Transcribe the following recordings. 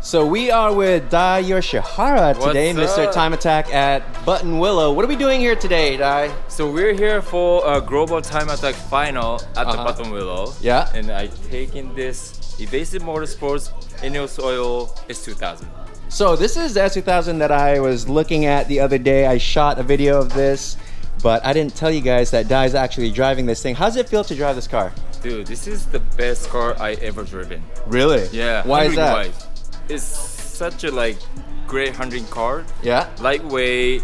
So we are with Dai Yoshihara today, What's Mr. up? Time Attack at Button Willow. What are we doing here today, Dai? So we're here for a Global Time Attack final at the Button Willow. Yeah. And I taken this Evasive Motorsports Ineos Oil S2000. So this is the S2000 that I was looking at the other day. I shot a video of this, but I didn't tell you guys that Dai's actually driving this thing. How does it feel to drive this car? Dude, this is the best car I ever driven. Really? Yeah. Why is that? handling-wise. It's such a great handling car. Yeah. Lightweight.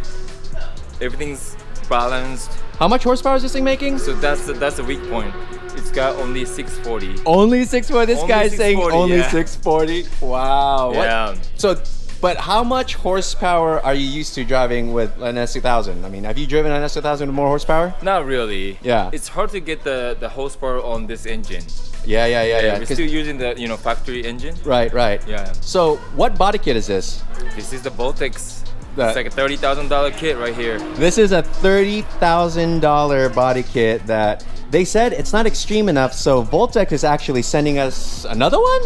Everything's balanced. How much horsepower is this thing making? So that's the weak point. It's got only 640. Only 640. This Only guy's saying 640, only yeah. 640. Wow. What? Yeah. So, but how much horsepower are you used to driving with an S2000? I mean, have you driven an S2000 with more horsepower? Not really. Yeah. It's hard to get the horsepower on this engine. Yeah. We're 'Cause- still using the factory engine. Right. Yeah. So, what body kit is this? This is the VOLTEX. The- It's like a $30,000 kit right here. This is a $30,000 body kit that they said it's not extreme enough, so VOLTEX is actually sending us another one?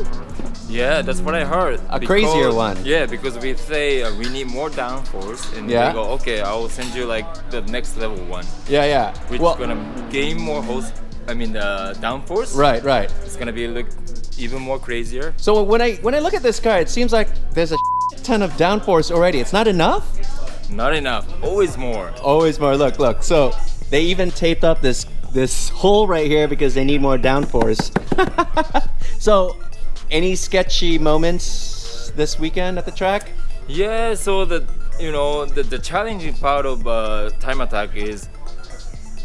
Yeah, that's what I heard. A crazier one. Yeah, because we say we need more downforce, and Yeah. they go, okay, I will send you the next level one, Yeah. which Well, is gonna gain more downforce. right. It's gonna be even more crazier. So when I look at this car, it seems like there's a ton of downforce already. It's not enough? Not enough. Always more. Always more. Look. So they even taped up this hole right here because they need more downforce. So, any sketchy moments this weekend at the track? Yeah. So the challenging part of time attack is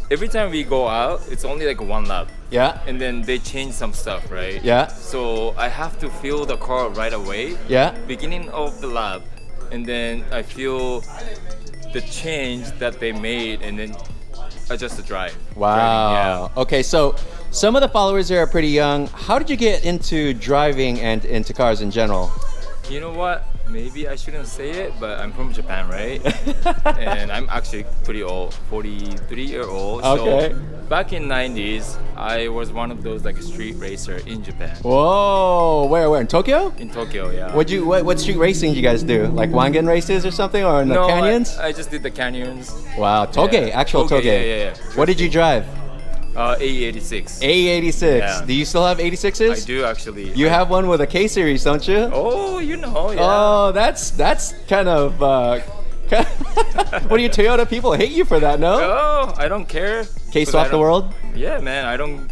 every time we go out, it's only one lap. Yeah. And then they change some stuff, right? Yeah. So I have to feel the car right away. Yeah. Beginning of the lap, and then I feel the change that they made, and then adjust the drive. Wow. Driving, Okay, so some of the followers here are pretty young. How did you get into driving and into cars in general? You know what? Maybe I shouldn't say it, but I'm from Japan, right? And I'm actually pretty old, 43-year-old. Okay. So back in 90s, I was one of those street racer in Japan. Whoa, where? In Tokyo? In Tokyo, yeah. What street racing did you guys do? Like wangen races or something, or in the No, canyons? I just did the canyons. Wow, toge, Yeah. actual toge. Yeah. What did you drive? A86. A86. Yeah. Do you still have 86s? I do actually. You have one with a K series, don't you? Oh, yeah. Oh, that's kind of. What do you Toyota people hate you for that? No. Oh, I don't care. K 'Cause I swap the don't- world. Yeah, man. I don't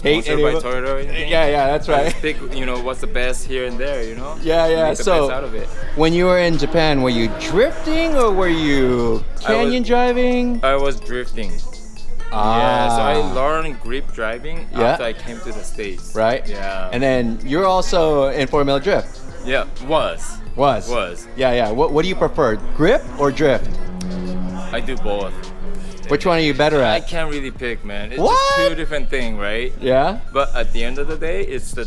Hate sponsor by anyone. Toyota or anything. Yeah, that's I right. just pick, what's the best here and there, Yeah. Make the So, best out of it. when you were in Japan, were you drifting or were you canyon driving? I was drifting. Yeah, so I learned grip driving after I came to the States. Right. Yeah. And then you're also in Formula Drift. Yeah, was. Yeah. What do you prefer, grip or drift? I do both. Which one are you better I at? can't really pick, man. It's What? just two different things, right? Yeah. But at the end of the day, it's the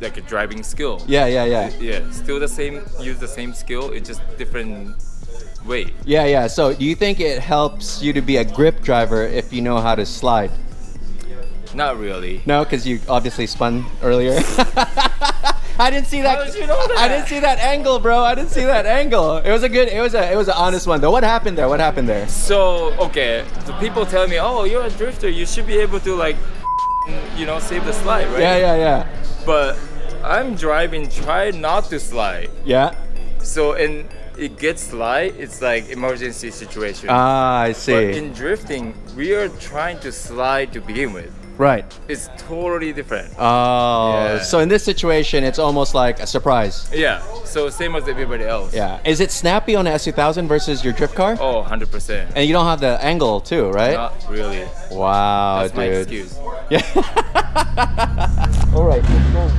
a driving skill. Yeah. Yeah, still use the same skill. It's just different way. Yeah. So, do you think it helps you to be a grip driver if you know how to slide? Not really. No, because you obviously spun earlier. I didn't see that. How did you know that? I didn't see that angle, bro. I didn't see that angle. It was an honest one though. What happened there? So okay, the people tell me, "Oh, you're a drifter. You should be able to save the slide, right?" Yeah. But I'm driving. Try not to slide. Yeah. So it gets slide. It's like emergency situation. Ah, I But see. in drifting, we are trying to slide to begin with. Right. It's totally different. Oh, Yeah. so in this situation, it's almost like a surprise. Yeah. So same as everybody else. Yeah. Is it snappy on the S2000 versus your drift car? Oh, 100%. And you don't have the angle too, right? Not really. Wow, That's my dude. excuse. Yeah. All right, let's go.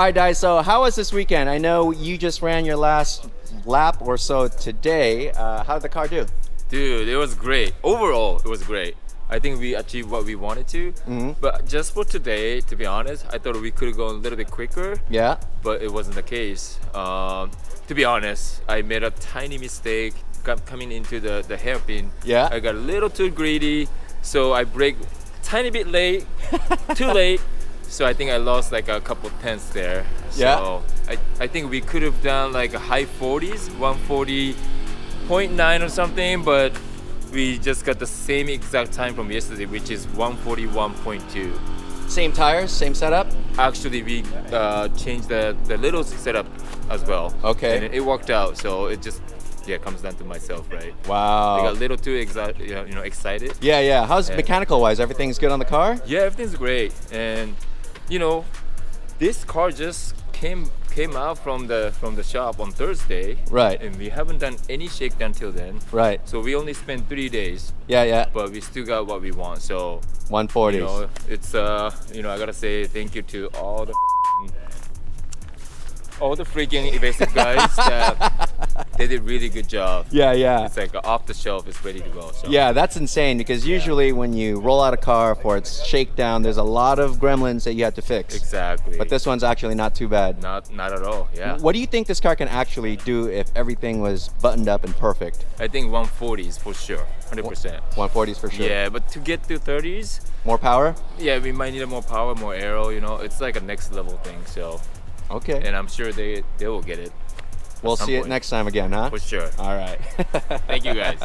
All right, guys. So how was this weekend? I know you just ran your last lap or so today. How did the car do? Dude, it was great. Overall, it was great. I think we achieved what we wanted to. But just for today, to be honest, I thought we could have gone a little bit quicker. Yeah. But it wasn't the case. To be honest, I made a tiny mistake coming into the hairpin. Yeah. I got a little too greedy, so I braked tiny bit late, too late. So I think I lost like a couple tenths there. Yeah. So I think we could have done like a high 40s, 140.9 or something, but we just got the same exact time from yesterday, which is 141.2. Same tires, same setup? Actually, we changed the little setup as well. Okay. And it worked out, so it just comes down to myself, right? Wow. I got a little too excited. Yeah. How's mechanical wise? Everything's good on the car? Yeah, everything's great. And this car just came out from the shop on Thursday. Right. And we haven't done any shakedown till then. Right. So we only spent 3 days. Yeah. But we still got what we want. So 140s. It's I gotta say thank you to all the freaking Evasive guys that they did really good job. Yeah. It's like off the shelf, it's ready to go. So. Yeah, that's insane because usually when you roll out a car for its shakedown, there's a lot of gremlins that you have to fix. Exactly. But this one's actually not too bad. Not at all. Yeah. What do you think this car can actually do if everything was buttoned up and perfect? I think 140s for sure, 100%. 140s for sure. Yeah, but to get to 30s, More power? yeah, we might need more power, more aero. It's like a next level thing. So, Okay. and I'm sure they will get it. We'll some see it point. next time again, huh? For sure. All right. Thank you guys.